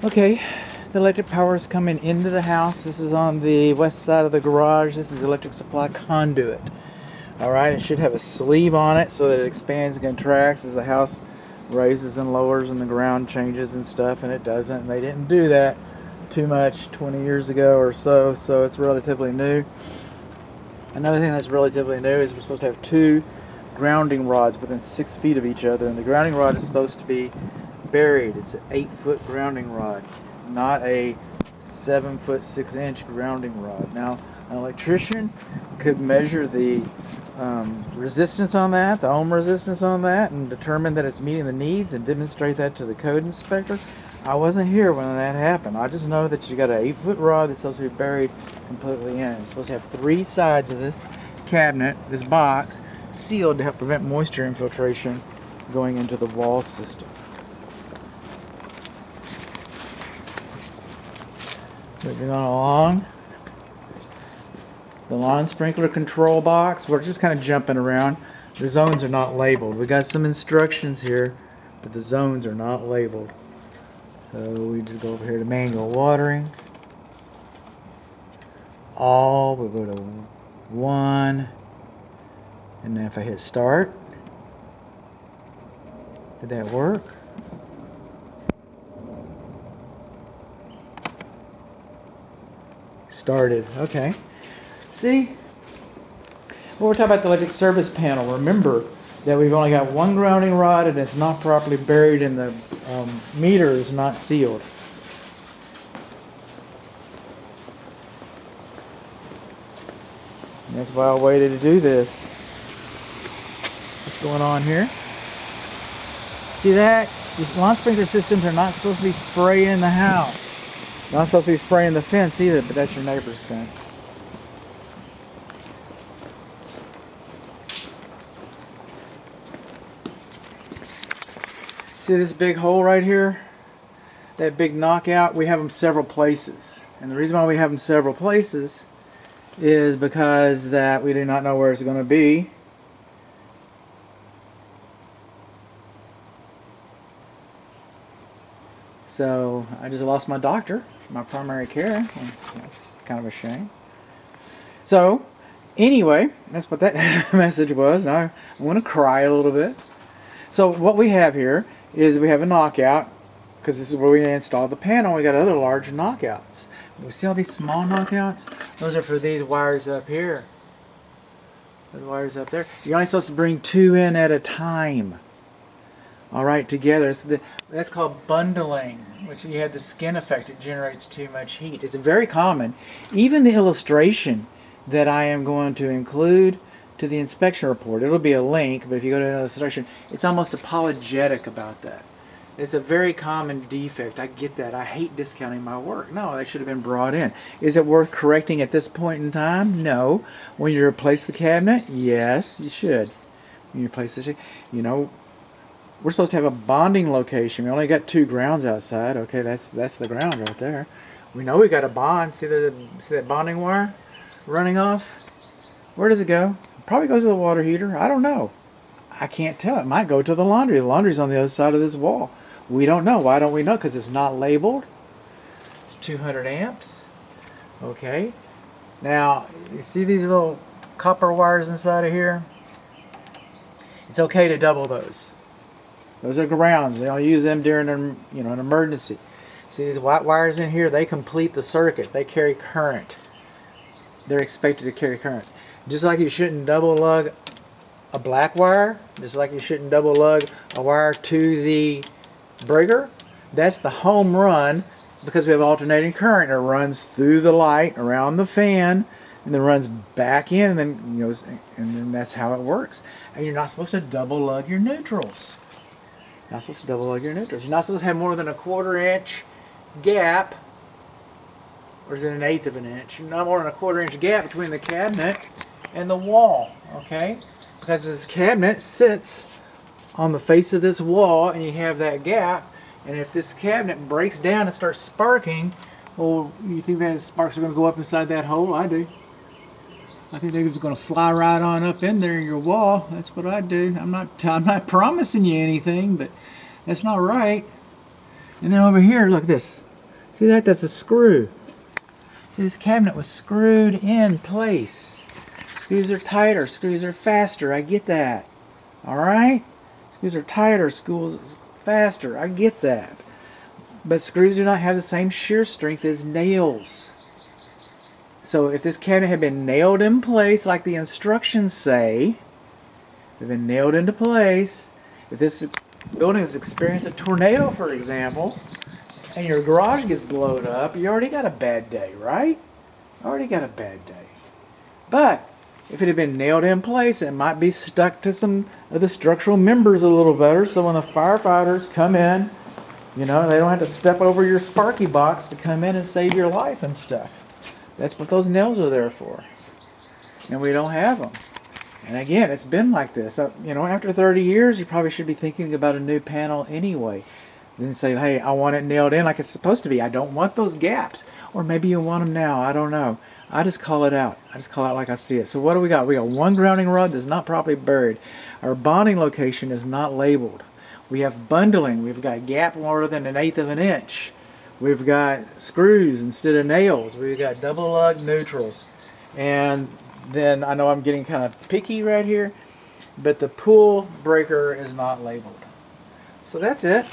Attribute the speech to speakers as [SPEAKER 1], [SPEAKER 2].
[SPEAKER 1] Okay, the electric power is coming into the house. This is on the west side of the garage. This is electric supply conduit. Alright, it should have a sleeve on it so that it expands and contracts as the house raises and lowers and the ground changes and stuff, and it doesn't. And they didn't do that too much 20 years ago or so, so it's relatively new. Another thing that's relatively new is we're supposed to have two grounding rods within 6 feet of each other, and the grounding rod is supposed to be buried. It's an 8-foot grounding rod, not a 7-foot 6-inch grounding rod. Now, an electrician could measure the resistance on that, the ohm resistance on that, and determine that it's meeting the needs and demonstrate that to the code inspector. I wasn't here when that happened. I just know that you got an 8-foot rod that's supposed to be buried completely in. It's supposed to have 3 sides of this cabinet, this box, sealed to help prevent moisture infiltration going into the wall system. Moving on along. The lawn sprinkler control box, we're just kind of jumping around. The zones are not labeled. We got some instructions here, but the zones are not labeled. So we just go over here to manual watering. All, we'll go to 1. And then if I hit start, did that work? Started, okay. See? Well, we're talking about the electric service panel. Remember that we've only got one grounding rod and it's not properly buried and the meter is not sealed. And that's why I waited to do this. What's going on here? See that? These lawn sprinkler systems are not supposed to be spraying the house. Not supposed to be spraying the fence either, but that's your neighbor's fence. See this big hole right here? That big knockout? We have them several places. And the reason why we have them several places is because that we do not know where it's going to be. So I just lost my doctor, my primary care. That's kind of a shame. So anyway, that's what that message was. Now I want to cry a little bit. So what we have here is we have a knockout, because this is where we install the panel. We got other large knockouts. You see all these small knockouts? Those are for these wires up here. Those wires up there. You're only supposed to bring 2 in at a time. All right, together. So that's called bundling, which you have the skin effect. It generates too much heat. It's very common. Even the illustration that I am going to include to the inspection report, it'll be a link, but if you go to an illustration, it's almost apologetic about that. It's a very common defect. I get that. I hate discounting my work. No, that should have been brought in. Is it worth correcting at this point in time? No. When you replace the cabinet? Yes, you should. When you replace the, you know, we're supposed to have a bonding location. We only got 2 grounds outside. Okay, that's the ground right there. We know we got a bond. See that bonding wire running off? Where does it go? It probably goes to the water heater. I don't know. I can't tell. It might go to the laundry. The laundry's on the other side of this wall. We don't know. Why don't we know? Because it's not labeled. It's 200 amps. Okay. Now, you see these little copper wires inside of here? It's okay to double those. Those are grounds. They'll use them during an emergency. See these white wires in here? They complete the circuit. They carry current. They're expected to carry current. Just like you shouldn't double lug a black wire, just like you shouldn't double lug a wire to the breaker, that's the home run, because we have alternating current. It runs through the light, around the fan, and then runs back in, and then and then that's how it works. And you're not supposed to double lug your neutrals. You're not supposed to double lug your neutrals. You're not supposed to have more than a 1/4 inch gap, or is it 1/8 of an inch? Not more than a 1/4 inch gap between the cabinet and the wall, okay? Because this cabinet sits on the face of this wall, and you have that gap, and if this cabinet breaks down and starts sparking, well, you think that sparks are going to go up inside that hole? I do. I think they're just going to fly right on up in there in your wall. That's what I do. I'm not promising you anything, but that's not right. And then over here, look at this. See that? That's a screw. See, this cabinet was screwed in place. Screws are tighter, screws are faster. I get that. Alright? Screws are tighter, screws faster. I get that. But screws do not have the same shear strength as nails. So if this cabinet had been nailed in place like the instructions say, they've been nailed into place. If this building has experienced a tornado, for example, and your garage gets blown up, you already got a bad day, right? Already got a bad day. But if it had been nailed in place, it might be stuck to some of the structural members a little better, so when the firefighters come in, you know, they don't have to step over your Sparky box to come in and save your life and stuff. That's what those nails are there for. And we don't have them. And again, it's been like this. So, you know, after 30 years, you probably should be thinking about a new panel anyway. Then say, hey, I want it nailed in like it's supposed to be. I don't want those gaps. Or maybe you want them now. I don't know. I just call it out. I just call it out like I see it. So what do we got? We got one grounding rod that's not properly buried. Our bonding location is not labeled. We have bundling. We've got gap more than 1/8 of an inch. We've got screws instead of nails. We've got double lug neutrals. And then I know I'm getting kind of picky right here, but the pull breaker is not labeled. So that's it.